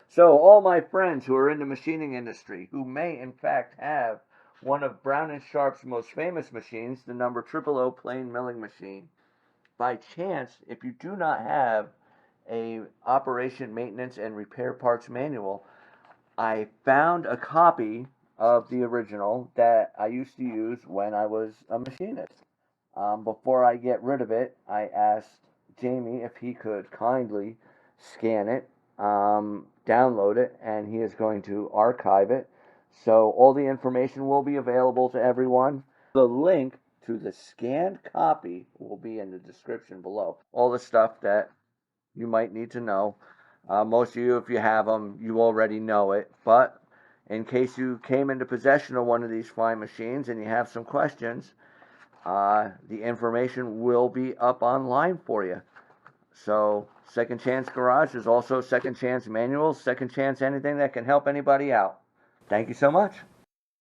So all my friends who are in the machining industry, who may in fact have one of Brown and Sharpe's most famous machines, the number 000 plane milling machine, by chance, if you do not have a operation, maintenance, and repair parts manual, I found a copy of the original that I used to use when I was a machinist. Before I get rid of it, I asked Jamie if he could kindly scan it, download it, and he is going to archive it. So all the information will be available to everyone. The link to the scanned copy will be in the description below. All the stuff that you might need to know. Most of you, if you have them, you already know it. But in case you came into possession of one of these fine machines and you have some questions, the information will be up online for you. So Second Chance Garage is also Second Chance Manuals, Second Chance anything that can help anybody out. Thank you so much.